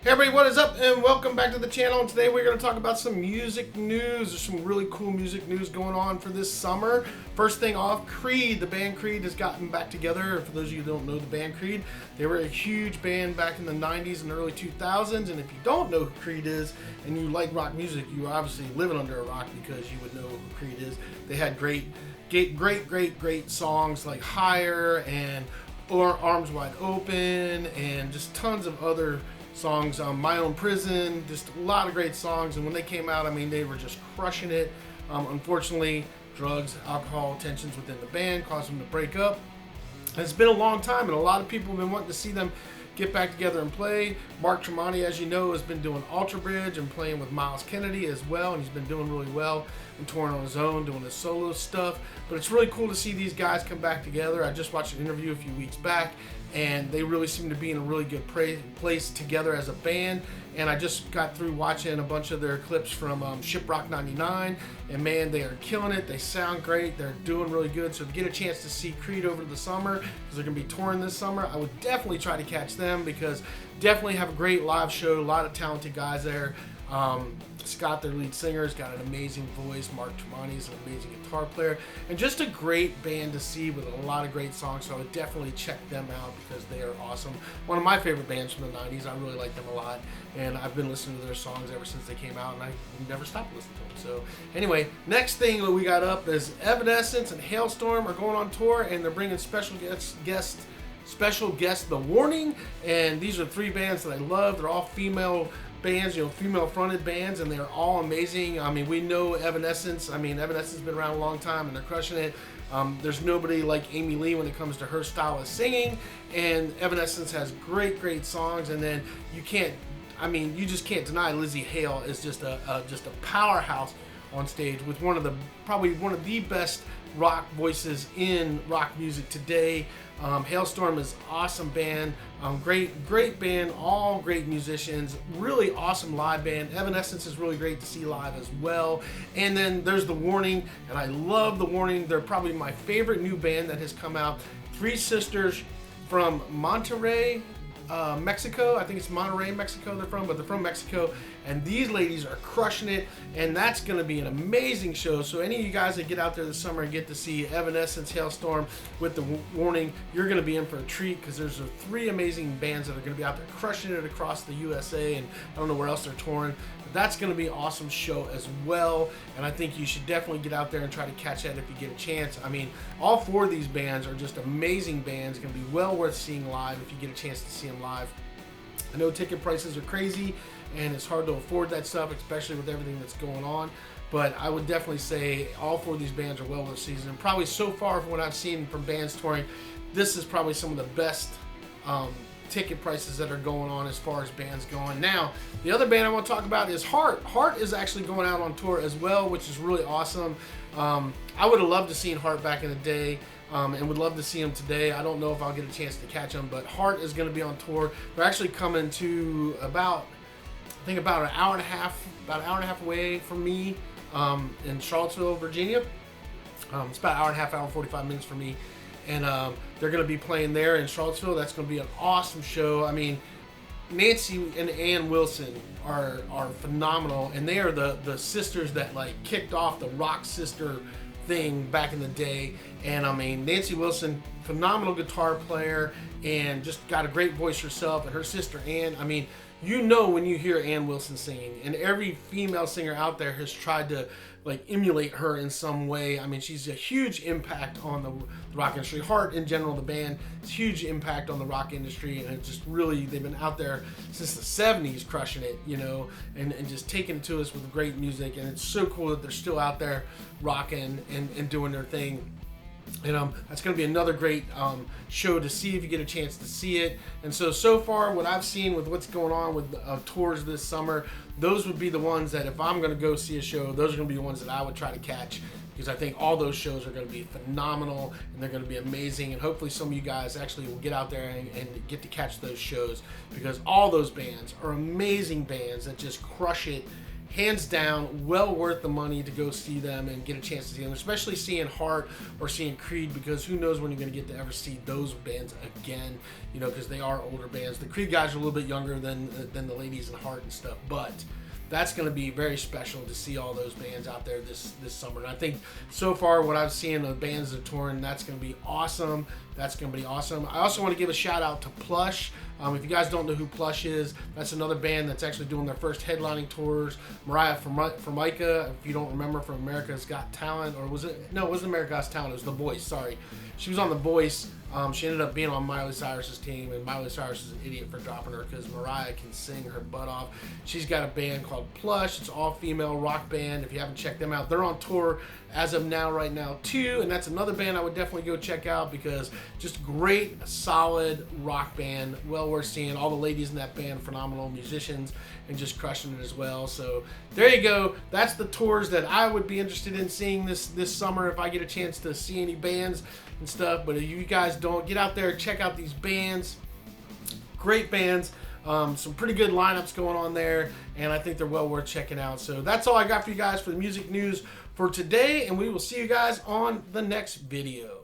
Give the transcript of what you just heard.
Hey everybody, what is up and welcome back to the channel. And today we're going to talk about some music news. There's some really cool music news going on for this summer. First thing off, Creed. The band Creed has gotten back together. For those of you who don't know the band Creed, they were a huge band back in the 90s and early 2000s. And if you don't know who Creed is and you like rock music, you are obviously living under a rock because you would know who Creed is. They had great songs like Higher and Arms Wide Open and just tons of other songs. My Own Prison, just a lot of great songs. And when they came out, I mean, they were just crushing it. Unfortunately, drugs, alcohol, tensions within the band caused them to break up. And it's been a long time, and a lot of people have been wanting to see them get back together and play. Mark Tremonti, as you know, has been doing Ultra Bridge and playing with Miles Kennedy as well, and he's been doing really well and touring on his own, doing his solo stuff. But it's really cool to see these guys come back together. I just watched an interview a few weeks back, and they really seem to be in a really good place together as a band. And I just got through watching a bunch of their clips from Shiprock 99, and man, they are killing it. They sound great. They're doing really good. So if you get a chance to see Creed over the summer, because they're going to be touring this summer, I would definitely try to catch them because definitely have a great live show. A lot of talented guys there. Scott, their lead singer, has got an amazing voice. Mark Tremonti is an amazing guitar player. And just a great band to see with a lot of great songs. So I would definitely check them out because they are awesome. One of my favorite bands from the 90s. I really like them a lot. And I've been listening to their songs ever since they came out. And I never stopped listening to them. So anyway, next thing that we got up is Evanescence and Halestorm are going on tour. And they're bringing special guest The Warning. And these are three bands that I love. They're all female bands, female fronted bands, and they're all amazing. I mean, we know Evanescence. I mean, Evanescence has been around a long time and they're crushing it. There's nobody like Amy Lee when it comes to her style of singing, and Evanescence has great songs. And then you just can't deny Lizzie Hale is just a powerhouse on stage with probably one of the best rock voices in rock music today. Halestorm is awesome band, great band, all great musicians, really awesome live band. Evanescence is really great to see live as well. And then there's The Warning, and I love The Warning. They're probably my favorite new band that has come out. Three sisters from Monterrey, Mexico. I think it's Monterrey, Mexico they're from, but they're from Mexico, and these ladies are crushing it, and that's going to be an amazing show. So any of you guys that get out there this summer and get to see Evanescence, Halestorm with The Warning, you're going to be in for a treat because there's three amazing bands that are going to be out there crushing it across the USA, and I don't know where else they're touring. But that's going to be an awesome show as well, and I think you should definitely get out there and try to catch that if you get a chance. I mean, all four of these bands are just amazing bands. Going to be well worth seeing live if you get a chance to see them live. I know ticket prices are crazy and it's hard to afford that stuff, especially with everything that's going on, but I would definitely say all four of these bands are well worth season. Probably so far from what I've seen from bands touring, this is probably some of the best ticket prices that are going on as far as bands going. Now, the other band I want to talk about is Heart. Heart is actually going out on tour as well, which is really awesome. I would have loved to see Heart back in the day. And would love to see them today. I don't know if I'll get a chance to catch them, but Heart is going to be on tour. They're actually coming to about an hour and a half away from me in Charlottesville, Virginia. It's about an hour and a half, hour and 45 minutes from me. And they're going to be playing there in Charlottesville. That's going to be an awesome show. I mean, Nancy and Ann Wilson are phenomenal, and they are the sisters that like kicked off the rock sister thing back in the day. And I mean, Nancy Wilson, phenomenal guitar player and just got a great voice herself, and her sister Ann, I mean, when you hear Ann Wilson singing, and every female singer out there has tried to like emulate her in some way. I mean, she's a huge impact on the rock industry. Heart in general, the band, is a huge impact on the rock industry, and it's just really, they've been out there since the 70s crushing it, and just taking it to us with great music. And it's so cool that they're still out there rocking and doing their thing. And that's going to be another great show to see if you get a chance to see it. And so far, what I've seen with what's going on with tours this summer, those would be the ones that if I'm going to go see a show, those are going to be the ones that I would try to catch, because I think all those shows are going to be phenomenal and they're going to be amazing. And hopefully some of you guys actually will get out there and get to catch those shows, because all those bands are amazing bands that just crush it hands down, well worth the money to go see them and get a chance to see them, especially seeing Heart or seeing Creed, because who knows when you're going to get to ever see those bands again, you know, because they are older bands. The Creed guys are a little bit younger than the ladies in Heart and stuff, but that's going to be very special to see all those bands out there this summer. And I think so far what I've seen of the bands that are touring, that's going to be awesome. That's going to be awesome. I also want to give a shout out to Plush. If you guys don't know who Plush is, that's another band that's actually doing their first headlining tours. Mariah Formica, if you don't remember, from America's Got Talent, or was it? No, it wasn't America's Got Talent. It was The Voice. Sorry, she was on The Voice. She ended up being on Miley Cyrus's team, and Miley Cyrus is an idiot for dropping her because Mariah can sing her butt off. She's got a band called Plush. It's an all-female rock band. If you haven't checked them out, they're on tour as of now, right now, too. And that's another band I would definitely go check out because just great, solid rock band. Well worth seeing. All the ladies in that band, phenomenal musicians, and just crushing it as well. So there you go. That's the tours that I would be interested in seeing this summer if I get a chance to see any bands and stuff. But if you guys don't, get out there, check out these bands. Great bands. Some pretty good lineups going on there, and I think they're well worth checking out. So that's all I got for you guys for the music news for today, and we will see you guys on the next video.